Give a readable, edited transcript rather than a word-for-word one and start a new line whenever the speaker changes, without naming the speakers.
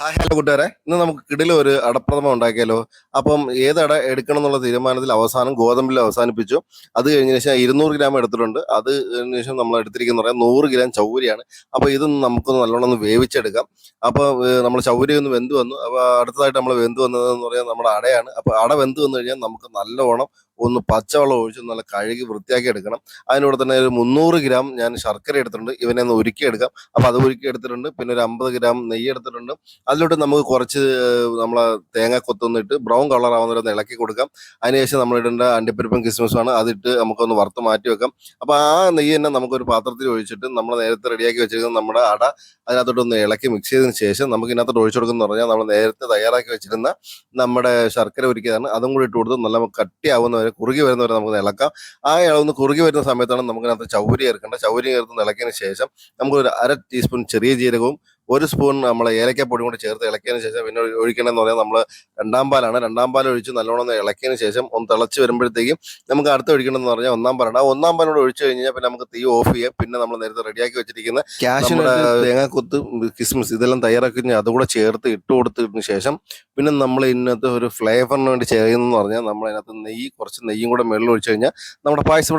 Hi hello കൂട്ടുകാരെ, ഇന്ന് നമുക്ക് കിടിലം ഒരു അടപ്രഥമൻ ഉണ്ടാക്കിയാലോ. അപ്പം ഏത് അട എടുക്കണം എന്നുള്ള തീരുമാനത്തിൽ അവസാനം ഗോതമ്പിൽ അവസാനിപ്പിച്ചു. അത് കഴിഞ്ഞ ശേഷം 200 ഗ്രാം എടുത്തിട്ടുണ്ട്. അത് കഴിഞ്ഞ ശേഷം നമ്മൾ എടുത്തിരിക്കുന്ന പറയാം 100 ഗ്രാം ചൗരിയാണ്. അപ്പോൾ ഇതൊന്ന് നമുക്കൊന്ന് നല്ലോണം ഒന്ന് വേവിച്ചെടുക്കാം. അപ്പോൾ നമ്മൾ ചൗരി ഒന്ന് വെന്ത് വന്നു. അപ്പോൾ അടുത്തതായിട്ട് നമ്മൾ വെന്ത് വന്നതെന്ന് പറയാൻ നമ്മുടെ അടയാണ്. അപ്പോൾ അട വെന്ത് വന്നു കഴിഞ്ഞാൽ നമുക്ക് നല്ലോണം ഒന്ന് പച്ചവെള്ളം ഒഴിച്ച് നല്ല കഴുകി വൃത്തിയാക്കി എടുക്കണം. അതിനോട് തന്നെ ഒരു 300 ഗ്രാം ഞാൻ ശർക്കര എടുത്തിട്ടുണ്ട്. ഇവനെ ഒന്ന് ഉരുക്കിയെടുക്കാം. അപ്പോൾ അത് ഉരുക്കി എടുത്തിട്ടുണ്ട്. പിന്നെ ഒരു 50 ഗ്രാം നെയ്യ് എടുത്തിട്ടുണ്ട്. അതിലോട്ട് നമുക്ക് കുറച്ച് നമ്മളെ തേങ്ങ കൊത്തൊന്നിട്ട് ബ്രൗൺ കളർ ആവുന്ന ഒന്ന് ഇളക്കി കൊടുക്കാം. അതിനുശേഷം നമ്മൾ ഇടേണ്ട അണ്ടിപ്പരിപ്പും കിസ്മിസുമാണ്. അതിട്ട് നമുക്കൊന്ന് വറുത്ത് മാറ്റി വെക്കാം. അപ്പോൾ ആ നെയ്യ് തന്നെ നമുക്കൊരു പാത്രത്തിൽ ഒഴിച്ചിട്ട് നമ്മൾ നേരത്തെ റെഡിയാക്കി വെച്ചിരിക്കുന്ന നമ്മുടെ അട അതിനകത്തോട്ടൊന്ന് ഇളക്കി മിക്സ് ചെയ്തതിന് ശേഷം നമുക്ക് ഇതിനകത്തോട്ട് ഒഴിച്ചു കൊടുക്കുന്ന പറഞ്ഞാൽ നമ്മൾ നേരത്തെ തയ്യാറാക്കി വെച്ചിരുന്ന നമ്മുടെ ശർക്കര ഉരുക്കിയതാണ്. അതും കൂടി ഇട്ട് കൊടുത്ത് നല്ല കട്ടിയാവുന്നവരെ കുറുകി വരുന്നവരെ നമുക്ക് ഇളക്കാം. ആ ഒന്ന് കുറുകി വരുന്ന സമയത്താണ് നമുക്കിനകത്ത് ചൗരി ചേർക്കേണ്ടത്. ചൗരി ചേർത്ത് ഇളക്കിയതിന് ശേഷം നമുക്കൊരു 1/2 ടീസ്പൂൺ ചെറിയ ജീരകവും 1 സ്പൂൺ നമ്മളെ ഏലക്കപ്പൊടിയും കൂടി ചേർത്ത് ഇളക്കിയതിന് ശേഷം പിന്നെ ഒഴിക്കണമെന്ന് പറയാൻ നമ്മൾ രണ്ടാം പാലാണ്. രണ്ടാം പാൽ ഒഴിച്ച് നല്ലോണം ഒന്ന് ഇളക്കിയതിന് ശേഷം ഒന്ന് തിളച്ച് വരുമ്പോഴത്തേക്കും നമുക്ക് അടുത്ത് ഒഴിക്കണമെന്ന് പറഞ്ഞാൽ ഒന്നാം പാലാണ്. ആ ഒന്നാം പാലോട് ഒഴിച്ച് കഴിഞ്ഞാൽ പിന്നെ നമുക്ക് തീ ഓഫ് ചെയ്യാം. പിന്നെ നമ്മൾ നേരത്തെ റെഡിയാക്കി വെച്ചിരിക്കുന്ന നമ്മുടെ തേങ്ങാക്കൊത്ത് കിസ്മിസ് ഇതെല്ലാം തയ്യാറാക്കി കഴിഞ്ഞാൽ അതുകൂടെ ചേർത്ത് ഇട്ട് കൊടുത്തതിന് ശേഷം പിന്നെ നമ്മൾ ഇതിനകത്ത് ഒരു ഫ്ലേവറിന് വേണ്ടി ചെയ്യുന്നതെന്ന് പറഞ്ഞാൽ നമ്മൾ അതിനകത്ത് കുറച്ച് നെയ്യും കൂടെ മുകളിൽ ഒഴിച്ച് കഴിഞ്ഞാൽ നമ്മുടെ പായസം